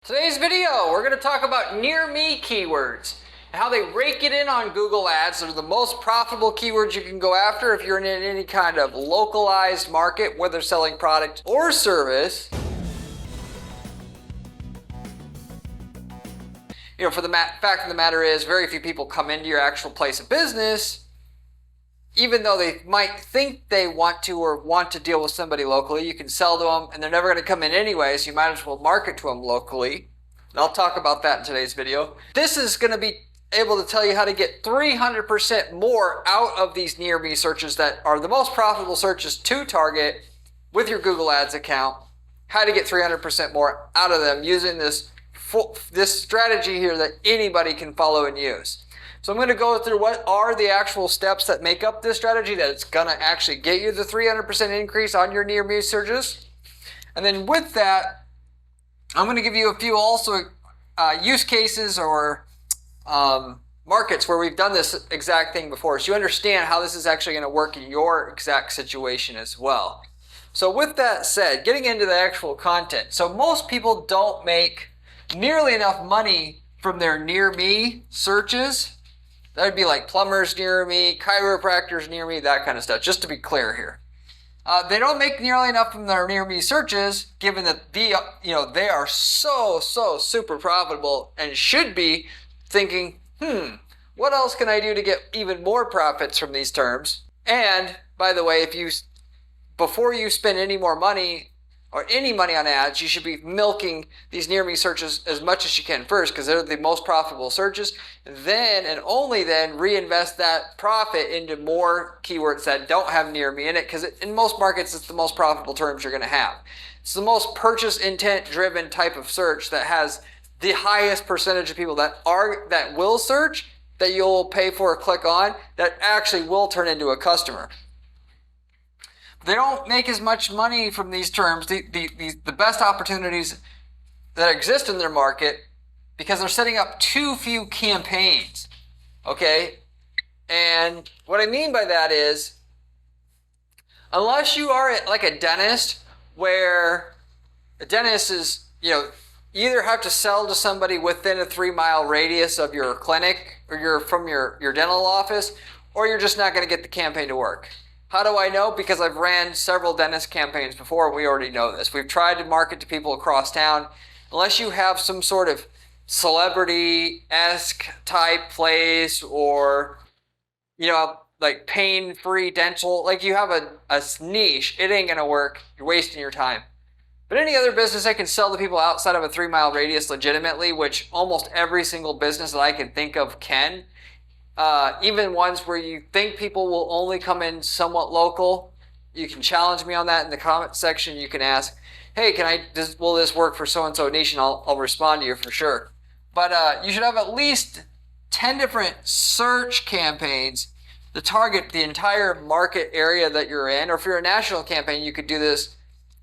Today's video, we're going to talk about near me keywords and how they rake it in on Google Ads. They're the most profitable keywords you can go after if you're in any kind of localized market, whether selling product or service. For the fact of the matter is, very few people come into your actual place of business, even though they might think they want to or want to deal with somebody locally. You can sell to them and they're never going to come in anyway, so you might as well market to them locally. And I'll talk about that in today's video. This is going to be able to tell you how to get 300% more out of these near me searches that are the most profitable searches to target with your Google Ads account. How to get 300% more out of them using this strategy here that anybody can follow and use. So I'm going to go through what are the actual steps that make up this strategy that it's going to actually get you the 300% increase on your near me searches. And then with that, I'm going to give you a few also use cases or markets where we've done this exact thing before, so you understand how this is actually going to work in your exact situation as well. So with that said, getting into the actual content. So most people don't make nearly enough money from their near me searches. That would be like plumbers near me, chiropractors near me, that kind of stuff, just to be clear here. They don't make nearly enough from their near me searches, given that they are so super profitable and should be thinking, what else can I do to get even more profits from these terms? And by the way, before you spend any more money or any money on ads, you should be milking these near me searches as much as you can first, because they're the most profitable searches. Then and only then reinvest that profit into more keywords that don't have near me in it, because in most markets it's the most profitable terms you're going to have. It's the most purchase intent driven type of search that has the highest percentage of people that will search, that you'll pay for or click on, that actually will turn into a customer. They don't make as much money from these terms, the best opportunities that exist in their market, because they're setting up too few campaigns. Okay? And what I mean by that is, unless you are like a dentist, where a dentist is, you either have to sell to somebody within a 3-mile radius of your clinic or from your dental office, or you're just not going to get the campaign to work. How do I know? Because I've ran several dentist campaigns before, and we already know this. We've tried to market to people across town. Unless you have some sort of celebrity-esque type place, or, like pain-free dental, like you have a niche, it ain't going to work. You're wasting your time. But any other business I can sell to people outside of a 3-mile radius legitimately, which almost every single business that I can think of can. Even ones where you think people will only come in somewhat local, you can challenge me on that in the comment section. You can ask, hey, will this work for so-and-so niche? And I'll respond to you for sure. But you should have at least 10 different search campaigns to target the entire market area that you're in. Or if you're a national campaign, you could do this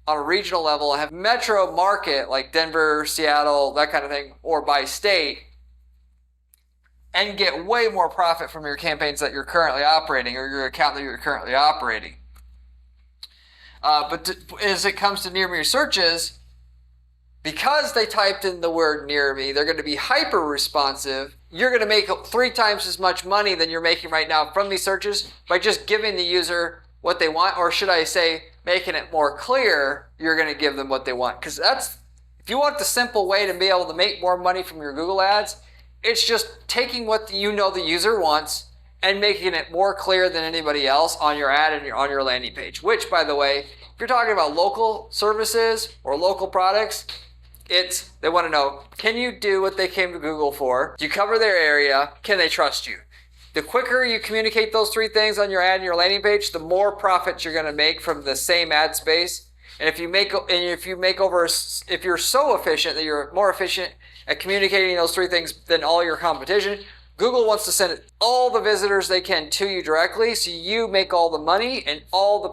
on a regional level and have metro market like Denver, Seattle, that kind of thing, or by state, and get way more profit from your campaigns that you're currently operating, or your account that you're currently operating. But as it comes to near me searches, because they typed in the word near me, they're going to be hyper responsive. You're going to make 3 times as much money than you're making right now from these searches by just giving the user what they want, or should I say, making it more clear you're going to give them what they want. Because if you want the simple way to be able to make more money from your Google Ads, it's just taking what the user wants and making it more clear than anybody else on your ad and on your landing page. Which, by the way, if you're talking about local services or local products, they want to know, can you do what they came to Google for? Do you cover their area? Can they trust you? The quicker you communicate those 3 things on your ad and your landing page, the more profits you're going to make from the same ad space. And if you're so efficient that you're more efficient at communicating those 3 things than all your competition, Google wants to send all the visitors they can to you directly, so you make all the money and all the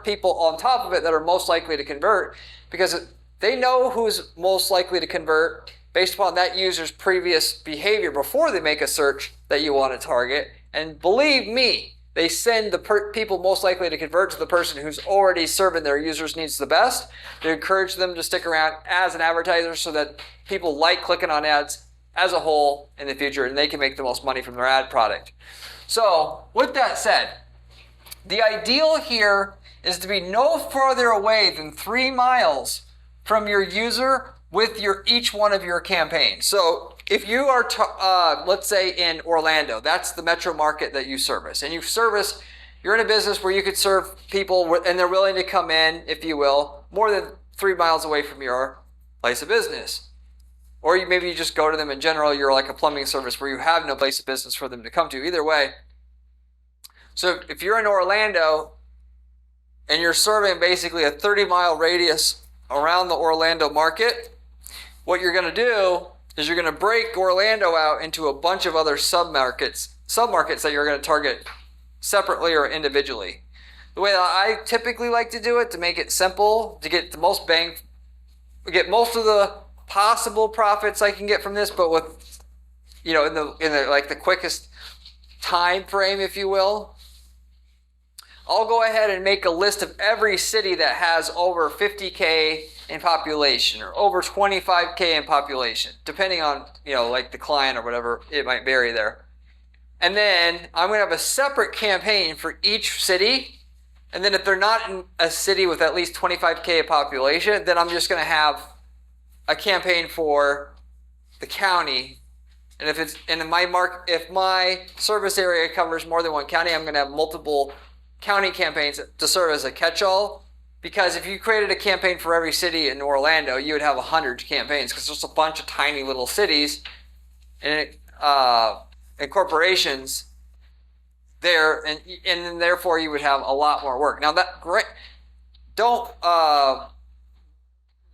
people on top of it that are most likely to convert, because they know who's most likely to convert based upon that user's previous behavior before they make a search that you want to target. And believe me, they send the people most likely to convert to the person who's already serving their users' needs the best. They encourage them to stick around as an advertiser so that people like clicking on ads as a whole in the future, and they can make the most money from their ad product. So with that said, the ideal here is to be no further away than 3 miles from your user with each one of your campaigns. So if you are, let's say in Orlando, that's the metro market that you service, and you're in a business where you could serve people and they're willing to come in, if you will, more than 3 miles away from your place of business. Or maybe you just go to them in general, you're like a plumbing service where you have no place of business for them to come to. Either way. So if you're in Orlando and you're serving basically a 30-mile radius around the Orlando market, what you're going to do is you're going to break Orlando out into a bunch of other submarkets that you're going to target separately or individually. The way that I typically like to do it, to make it simple, to get the most get most of the possible profits I can get from this, but with, in the like the quickest time frame, if you will. I'll go ahead and make a list of every city that has over 50K in population or over 25K in population, depending on, like the client or whatever, it might vary there. And then I'm going to have a separate campaign for each city. And then if they're not in a city with at least 25K in population, then I'm just going to have a campaign for the county. And if my service area covers more than one county, I'm going to have multiple county campaigns to serve as a catch-all, because if you created a campaign for every city in Orlando, you would have 100 campaigns, because there's a bunch of tiny little cities and corporations there, and then therefore you would have a lot more work. Now don't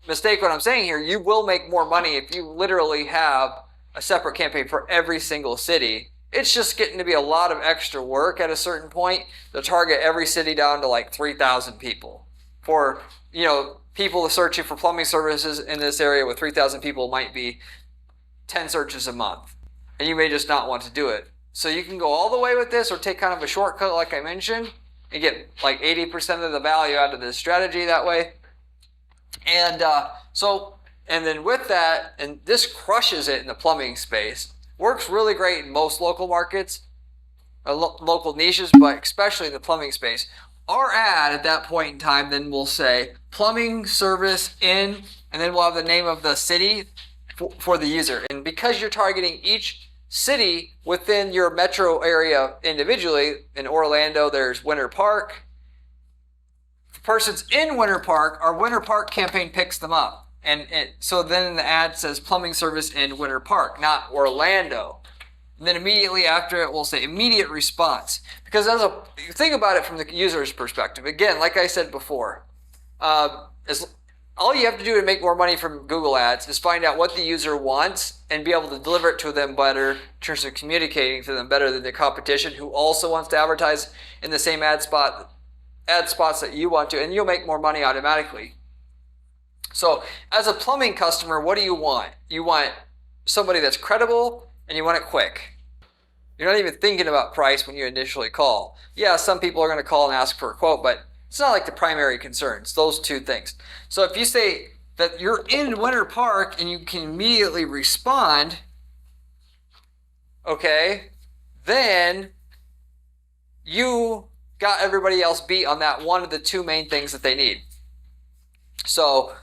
mistake what I'm saying here. You will make more money if you literally have a separate campaign for every single city. It's just getting to be a lot of extra work at a certain point to target every city down to like 3,000 people. For, people searching for plumbing services in this area with 3,000 people might be 10 searches a month. And you may just not want to do it. So you can go all the way with this or take kind of a shortcut like I mentioned and get like 80% of the value out of this strategy that way. And then with that, and this crushes it in the plumbing space, works really great in most local markets, local niches, but especially in the plumbing space. Our ad at that point in time then will say plumbing service in, and then we'll have the name of the city for the user. And because you're targeting each city within your metro area individually, in Orlando there's Winter Park. The person's in Winter Park, our Winter Park campaign picks them up. So then the ad says plumbing service in Winter Park, not Orlando. And then immediately after it will say immediate response. Because think about it from the user's perspective. Again, like I said before, all you have to do to make more money from Google Ads is find out what the user wants and be able to deliver it to them better in terms of communicating to them better than the competition who also wants to advertise in the same ad spots that you want to, and you'll make more money automatically. So as a plumbing customer, what do you want? You want somebody that's credible and you want it quick. You're not even thinking about price when you initially call. Yeah, some people are going to call and ask for a quote, but it's not like the primary concern. It's those two things. So if you say that you're in Winter Park and you can immediately respond, okay, then you got everybody else beat on that one of the two main things that they need. So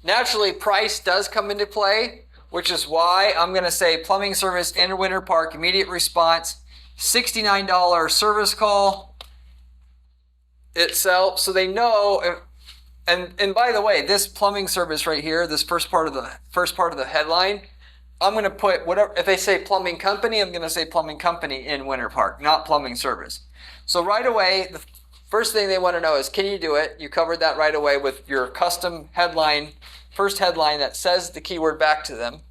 naturally, price does come into play, which is why I'm going to say plumbing service in Winter Park, immediate response, $69 service call itself, so they know. And by the way, this plumbing service right here, this first part of the headline, I'm going to put whatever. If they say plumbing company, I'm going to say plumbing company in Winter Park, not plumbing service. So right away, the first thing they want to know is, can you do it? You covered that right away with your custom headline, first headline that says the keyword back to them,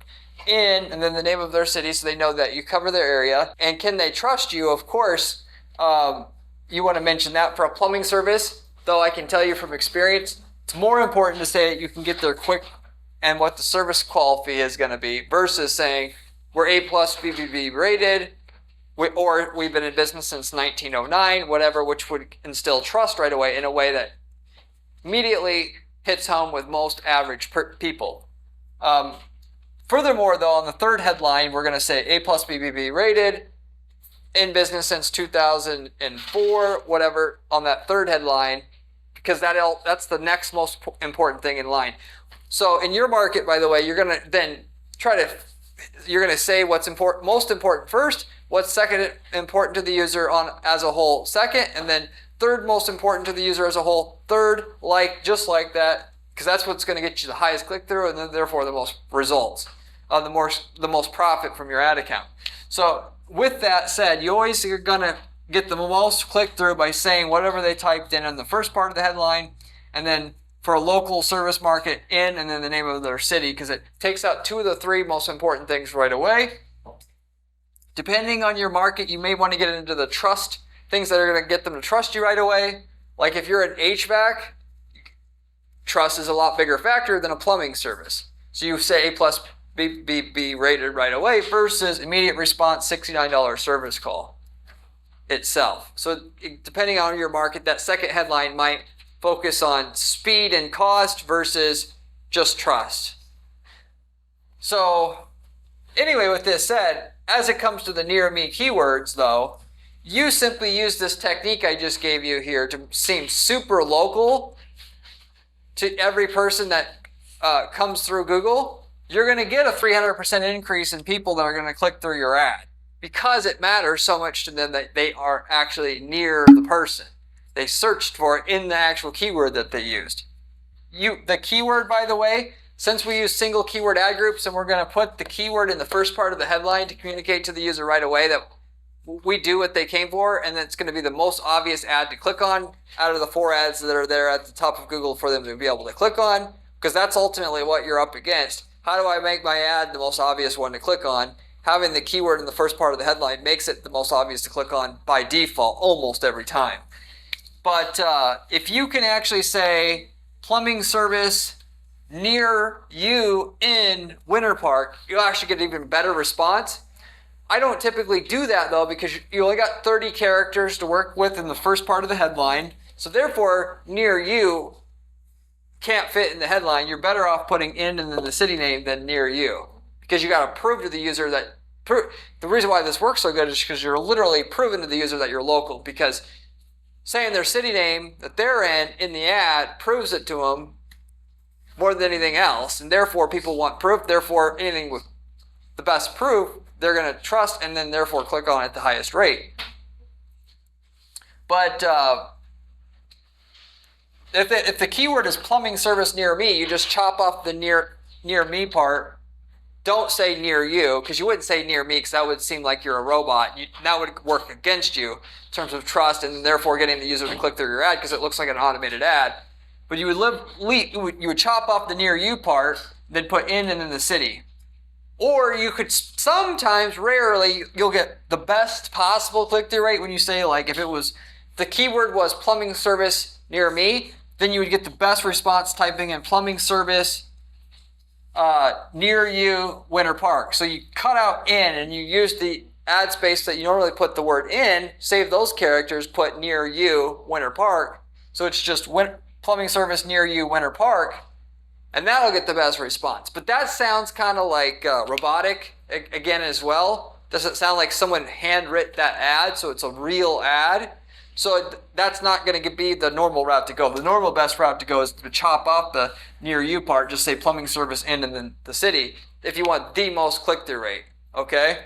and then the name of their city so they know that you cover their area. And can they trust you? Of course, you want to mention that for a plumbing service, though I can tell you from experience, it's more important to say that you can get there quick and what the service call fee is going to be versus saying we're A+ BBB rated, or we've been in business since 1909, whatever, which would instill trust right away in a way that immediately hits home with most average people. Furthermore, though, on the third headline, we're going to say A plus BBB rated, in business since 2004, whatever, on that third headline, because that's the next most important thing in line. So in your market, by the way, you're going to then you're going to say what's most important first, what's second important to the user as a whole second, and then third most important to the user as a whole third, just like that, because that's what's going to get you the highest click-through and then therefore the most results, the most profit from your ad account. So with that said, you're going to get the most click-through by saying whatever they typed in the first part of the headline, and then for a local service market and then the name of their city, because it takes out two of the three most important things right away. Depending on your market, you may want to get into the trust, things that are going to get them to trust you right away. Like if you're an HVAC, trust is a lot bigger factor than a plumbing service. So you say A plus be rated right away versus immediate response $69 service call itself. So depending on your market, that second headline might focus on speed and cost versus just trust. So anyway, with this said, as it comes to the near me keywords though, you simply use this technique I just gave you here to seem super local to every person that comes through Google. You're going to get a 300% increase in people that are going to click through your ad because it matters so much to them that they are actually near the person. They searched for it in the actual keyword that they used. The keyword, by the way, since we use single keyword ad groups and we're going to put the keyword in the first part of the headline to communicate to the user right away that we do what they came for, and it's going to be the most obvious ad to click on out of the 4 ads that are there at the top of Google for them to be able to click on, because that's ultimately what you're up against. How do I make my ad the most obvious one to click on? Having the keyword in the first part of the headline makes it the most obvious to click on by default almost every time. But if you can actually say plumbing service near you in Winter Park, you'll actually get an even better response. I don't typically do that though because you only got 30 characters to work with in the first part of the headline. So therefore, near you can't fit in the headline. You're better off putting in and then the city name than near you, because you got to prove to the user that the reason why this works so good is because you're literally proving to the user that you're local, because saying their city name that they're in the ad proves it to them more than anything else, and therefore people want proof. Therefore, anything with the best proof they're going to trust and then therefore click on at the highest rate. But if the keyword is plumbing service near me, you just chop off the near me part. Don't say near you, because you wouldn't say near me, because that would seem like you're a robot. That would work against you in terms of trust and therefore getting the user to click through your ad, because it looks like an automated ad. But you would chop off the near you part, then put in and then the city. Or you could sometimes, rarely, you'll get the best possible click-through rate when you say, like, if the keyword was plumbing service near me, then you would get the best response typing in plumbing service near you, Winter Park. So you cut out in and you use the ad space that you normally put the word in, save those characters, put near you, Winter Park. So it's just plumbing service near you, Winter Park. And that'll get the best response. But that sounds kind of like robotic again as well. Does it sound like someone handwrote that ad, so it's a real ad? So that's not going to be the normal route to go. The normal best route to go is to chop off the near you part, just say plumbing service in and then the city, if you want the most click-through rate, okay?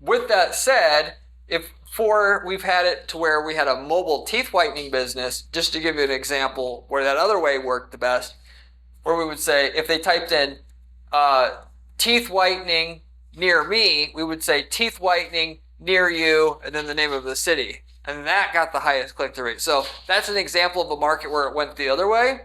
With that said, we've had it to where we had a mobile teeth whitening business, just to give you an example where that other way worked the best, where we would say, if they typed in teeth whitening near me, we would say teeth whitening near you, and then the name of the city. And that got the highest click-through rate. So that's an example of a market where it went the other way.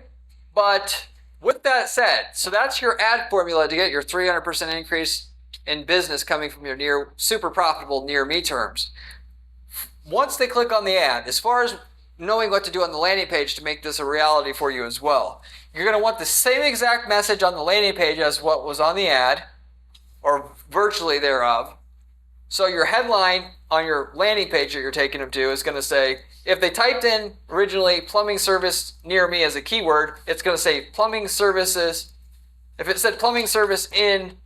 But with that said, so that's your ad formula to get your 300% increase in business coming from your super profitable near me terms. Once they click on the ad, as far as knowing what to do on the landing page to make this a reality for you as well, you're going to want the same exact message on the landing page as what was on the ad. or virtually thereof. So your headline on your landing page that you're taking them to is going to say, if they typed in originally plumbing service near me as a keyword, it's going to say plumbing services. If it said plumbing service in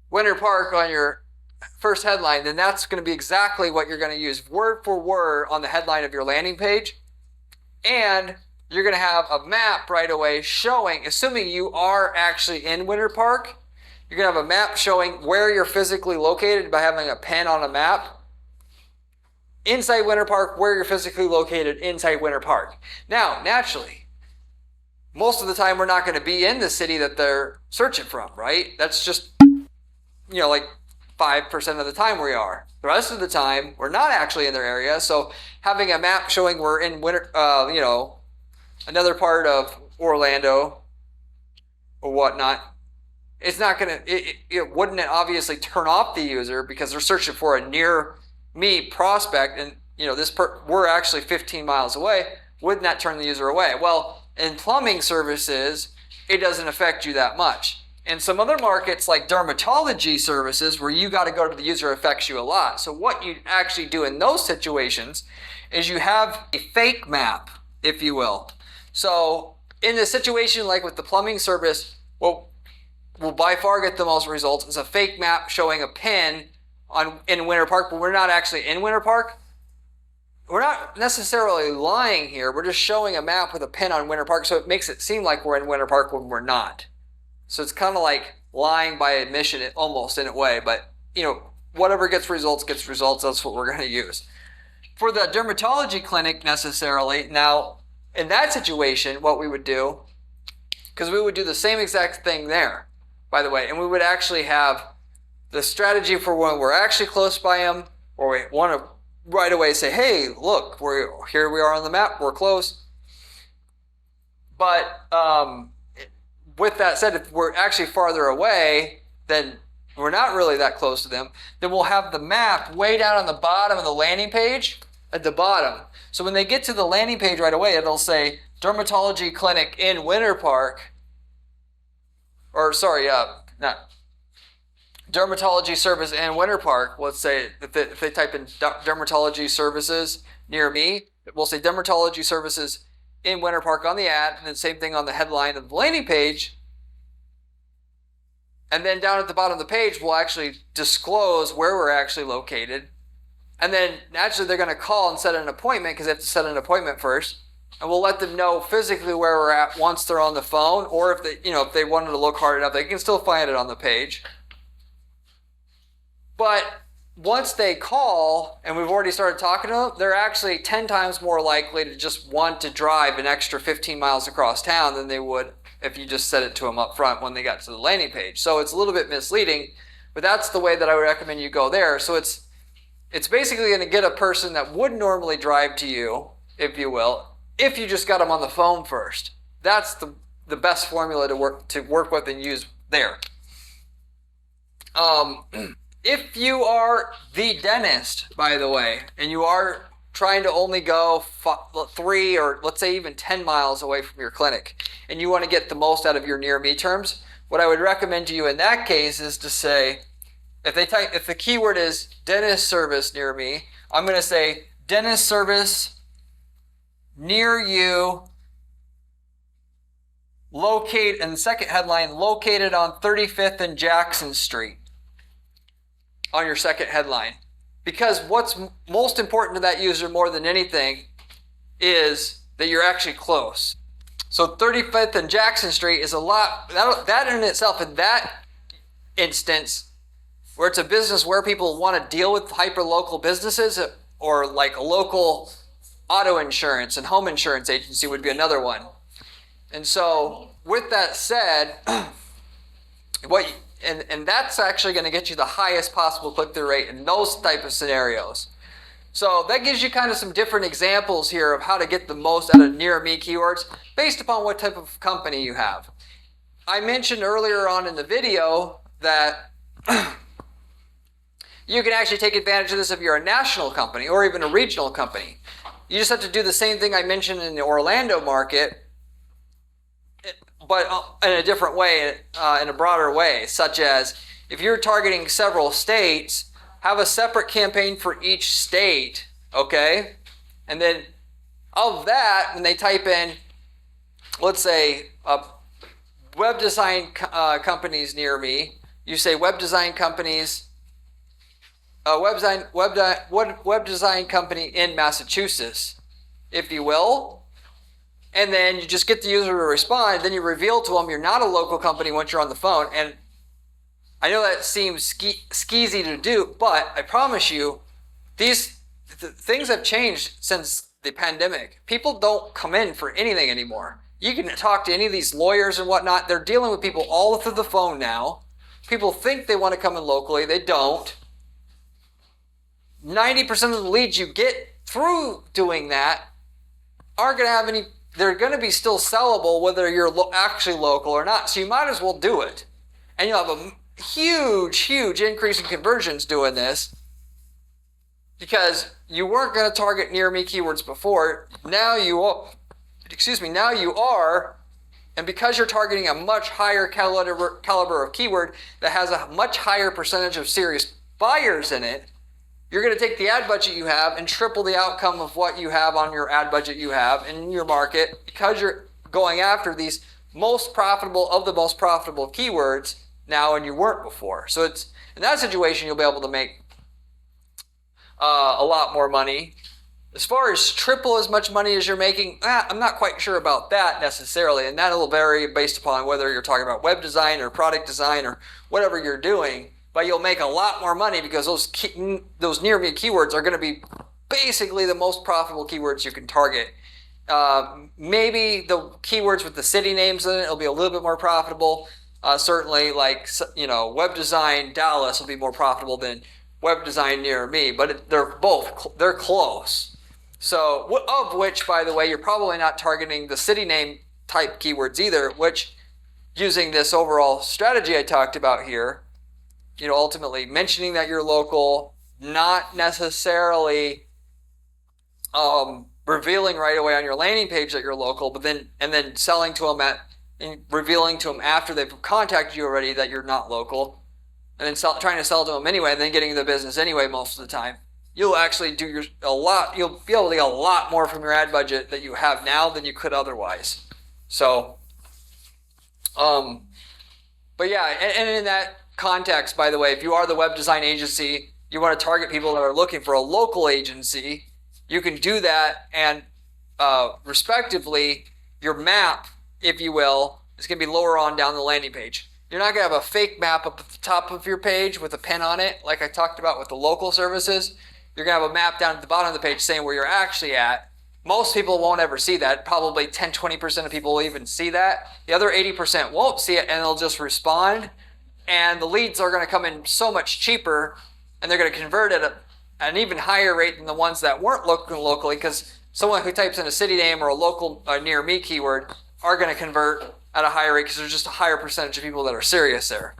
Winter Park on your first headline, then that's going to be exactly what you're going to use word for word on the headline of your landing page. And you're going to have a map right away showing, assuming you are actually in Winter Park, you're going to have a map showing where you're physically located by having a pen on a map. Inside Winter Park, where you're physically located inside Winter Park. Now, naturally, most of the time we're not going to be in the city that they're searching from, right? That's just, like 5% of the time we are. The rest of the time, we're not actually in their area. So having a map showing we're in another part of Orlando or whatnot, it's not going to, it wouldn't obviously turn off the user because they're searching for a near me prospect and, we're actually 15 miles away. Wouldn't that turn the user away? Well, in plumbing services, it doesn't affect you that much. In some other markets like dermatology services where you got to go to the user affects you a lot. So what you actually do in those situations is you have a fake map, if you will. So in a situation like with the plumbing service, what will by far get the most results is a fake map showing a pin in Winter Park, but we're not actually in Winter Park. We're not necessarily lying here. We're just showing a map with a pin on Winter Park, so it makes it seem like we're in Winter Park when we're not. So it's kind of like lying by admission, almost in a way. But, whatever gets results. That's what we're going to use. For the dermatology clinic necessarily, now, in that situation, what we would do, because we would do the same exact thing there, by the way, and we would actually have the strategy for when we're actually close by them, or we want to right away say, hey, look, here we are on the map, we're close. But with that said, if we're actually farther away, then we're not really that close to them, then we'll have the map way down on the bottom of the landing page, at the bottom. So when they get to the landing page right away, it'll say dermatology clinic in Winter Park, dermatology service in Winter Park. Let's say if they type in dermatology services near me, we'll say dermatology services in Winter Park on the ad, and then same thing on the headline of the landing page. And then down at the bottom of the page, we'll actually disclose where we're actually located. And then naturally they're going to call and set an appointment because they have to set an appointment first. And we'll let them know physically where we're at once they're on the phone, or if they wanted to look hard enough, they can still find it on the page. But once they call and we've already started talking to them, they're actually 10 times more likely to just want to drive an extra 15 miles across town than they would if you just said it to them up front when they got to the landing page. So it's a little bit misleading, but that's the way that I would recommend you go there. So it's basically going to get a person that would normally drive to you, if you will, if you just got them on the phone first. That's the best formula to work with and use there. If you are the dentist, by the way, and you are trying to only go 3 or let's say even 10 miles away from your clinic, and you want to get the most out of your near me terms, what I would recommend to you in that case is to say, if the keyword is dentist service near me, I'm going to say dentist service near you, and the second headline, located on 35th and Jackson Street. On your second headline. Because what's most important to that user more than anything is that you're actually close. So 35th and Jackson Street is a lot, that in itself, in that instance, where it's a business where people want to deal with hyper-local businesses, or like a local auto insurance and home insurance agency would be another one. And so with that said, And that's actually going to get you the highest possible click-through rate in those type of scenarios. So that gives you kind of some different examples here of how to get the most out of near me keywords based upon what type of company you have. I mentioned earlier on in the video that you can actually take advantage of this if you're a national company or even a regional company. You just have to do the same thing I mentioned in the Orlando market, but in a different way, in a broader way, such as if you're targeting several states, have a separate campaign for each state, okay? And then of that, when they type in, let's say, web design companies near me, you say web design companies, web design company in Massachusetts, if you will. And then you just get the user to respond. Then you reveal to them you're not a local company once you're on the phone. And I know that seems skeezy to do, but I promise you, things have changed since the pandemic. People don't come in for anything anymore. You can talk to any of these lawyers and whatnot. They're dealing with people all through the phone now. People think they want to come in locally. They don't. 90% of the leads you get through doing that aren't going to have any, they're going to be still sellable whether you're actually local or not. So you might as well do it. And you'll have a huge increase in conversions doing this because you weren't going to target near me keywords before. Now you are, and because you're targeting a much higher caliber of keyword that has a much higher percentage of serious buyers in it, you're going to take the ad budget you have and triple the outcome of what you have on your ad budget you have in your market because you're going after these most profitable of the most profitable keywords now and you weren't before. So it's in that situation you'll be able to make a lot more money. As far as triple as much money as you're making, I'm not quite sure about that necessarily, and that'll vary based upon whether you're talking about web design or product design or whatever you're doing. But you'll make a lot more money because those near me keywords are going to be basically the most profitable keywords you can target. Maybe the keywords with the city names in it will be a little bit more profitable. Certainly, like web design Dallas will be more profitable than web design near me. But they're close. So of which, by the way, you're probably not targeting the city name type keywords either. Which, using this overall strategy I talked about here. Ultimately mentioning that you're local, not necessarily revealing right away on your landing page that you're local, but then selling to them and revealing to them after they've contacted you already that you're not local, and then trying to sell to them anyway, and then getting the business anyway most of the time. You'll actually do you'll be able to get a lot more from your ad budget that you have now than you could otherwise. So, but yeah, and in that context, by the way, if you are the web design agency, you want to target people that are looking for a local agency, you can do that, and respectively, your map, if you will, is going to be lower on down the landing page. You're not going to have a fake map up at the top of your page with a pin on it, like I talked about with the local services. You're going to have a map down at the bottom of the page saying where you're actually at. Most people won't ever see that. Probably 10-20% of people will even see that. The other 80% won't see it, and they'll just respond. And the leads are going to come in so much cheaper, and they're going to convert at an even higher rate than the ones that weren't locally, because someone who types in a city name or a local near me keyword are going to convert at a higher rate because there's just a higher percentage of people that are serious there.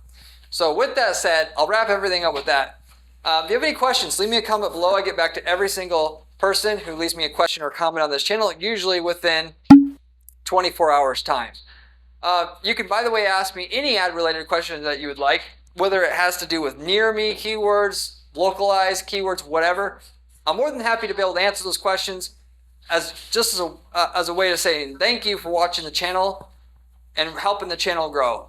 So with that said, I'll wrap everything up with that. If you have any questions, leave me a comment below. I get back to every single person who leaves me a question or comment on this channel, usually within 24 hours time. You can, by the way, ask me any ad-related questions that you would like, whether it has to do with near-me keywords, localized keywords, whatever. I'm more than happy to be able to answer those questions as a way to say thank you for watching the channel and helping the channel grow.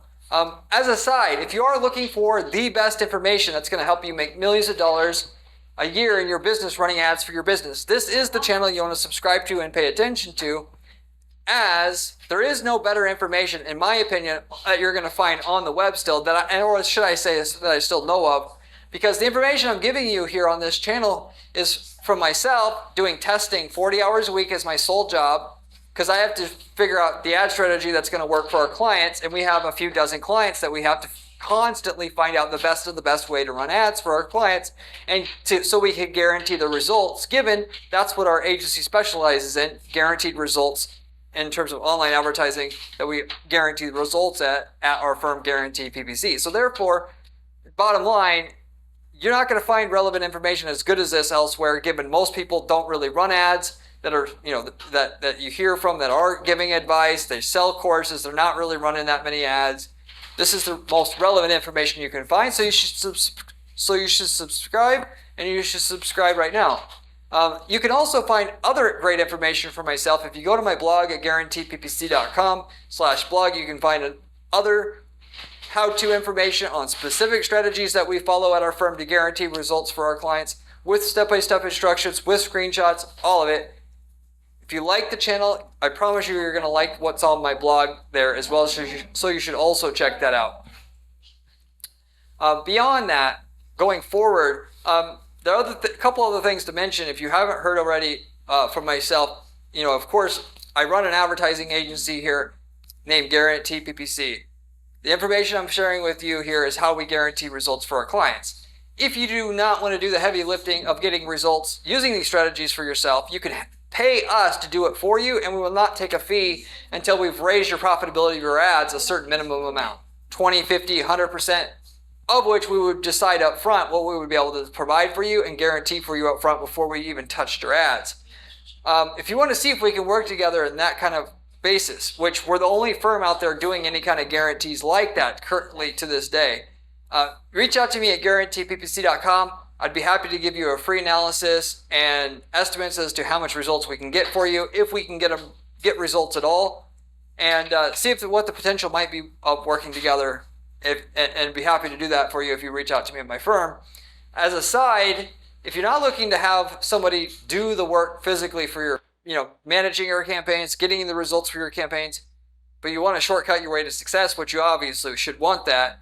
As a side, if you are looking for the best information that's going to help you make millions of dollars a year in your business running ads for your business, this is the channel you want to subscribe to and pay attention to, as there is no better information, in my opinion, that you're going to find on the web still, or should I say that I still know of, because the information I'm giving you here on this channel is from myself doing testing 40 hours a week as my sole job, because I have to figure out the ad strategy that's going to work for our clients, and we have a few dozen clients that we have to constantly find out the best of the best way to run ads for our clients, and so we can guarantee the results given. That's what our agency specializes in, guaranteed results in terms of online advertising, that we guarantee the results at our firm Guarantee PPC. So therefore, bottom line, you're not going to find relevant information as good as this elsewhere, given most people don't really run ads that are, that you hear from that are giving advice. They sell courses. They're not really running that many ads. This is the most relevant information you can find, so you should subscribe, and you should subscribe right now. You can also find other great information for myself. If you go to my blog at guaranteeppc.com/blog, you can find other how-to information on specific strategies that we follow at our firm to guarantee results for our clients, with step-by-step instructions, with screenshots, all of it. If you like the channel, I promise you're going to like what's on my blog there as well, so you should also check that out. Beyond that, going forward, there are a couple other things to mention. If you haven't heard already from myself, of course, I run an advertising agency here named Guarantee PPC. The information I'm sharing with you here is how we guarantee results for our clients. If you do not want to do the heavy lifting of getting results using these strategies for yourself, you can pay us to do it for you, and we will not take a fee until we've raised your profitability of your ads a certain minimum amount, 20, 50, 100%, of which we would decide up front what we would be able to provide for you and guarantee for you up front before we even touched your ads. If you want to see if we can work together in that kind of basis, which we're the only firm out there doing any kind of guarantees like that currently to this day, reach out to me at guaranteeppc.com. I'd be happy to give you a free analysis and estimates as to how much results we can get for you, if we can get results at all, and see what the potential might be of working together, and be happy to do that for you if you reach out to me at my firm. As a side, if you're not looking to have somebody do the work physically for your managing your campaigns, getting the results for your campaigns, but you want to shortcut your way to success, which you obviously should want that.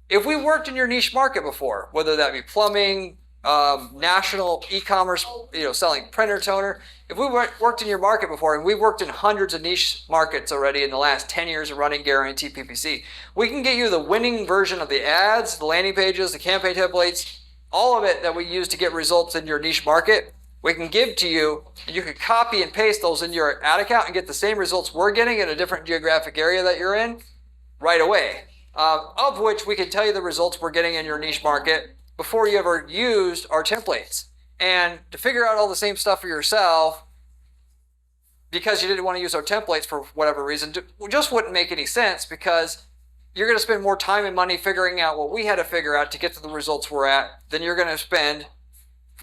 If we worked in your niche market before, whether that be plumbing, national e-commerce, selling printer toner, if we worked in your market before, and we've worked in hundreds of niche markets already in the last 10 years of running Guarantee PPC, we can get you the winning version of the ads, the landing pages, the campaign templates, all of it that we use to get results in your niche market. We can give to you, and you can copy and paste those in your ad account and get the same results we're getting in a different geographic area that you're in right away. Of which we can tell you the results we're getting in your niche market before you ever used our templates. And to figure out all the same stuff for yourself, because you didn't want to use our templates for whatever reason, just wouldn't make any sense, because you're going to spend more time and money figuring out what we had to figure out to get to the results we're at than you're going to spend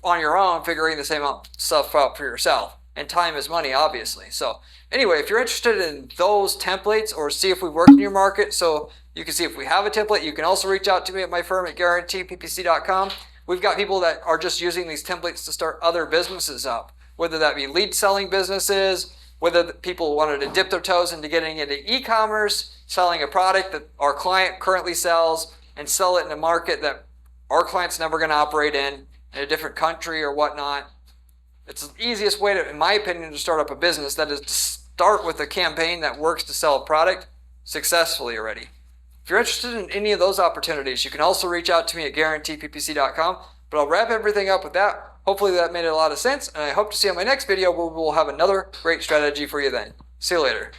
on your own figuring the same stuff out for yourself. And time is money, obviously. So anyway, if you're interested in those templates, or see if we work in your market so you can see if we have a template, you can also reach out to me at my firm at guaranteeppc.com. We've got people that are just using these templates to start other businesses up, whether that be lead selling businesses, whether people wanted to dip their toes into getting into e-commerce, selling a product that our client currently sells, and sell it in a market that our client's never going to operate in a different country or whatnot. It's the easiest way to, in my opinion, to start up a business. That is to start with a campaign that works to sell a product successfully already. If you're interested in any of those opportunities, you can also reach out to me at guaranteeppc.com. But I'll wrap everything up with that. Hopefully that made a lot of sense, and I hope to see you on my next video where we'll have another great strategy for you then. See you later.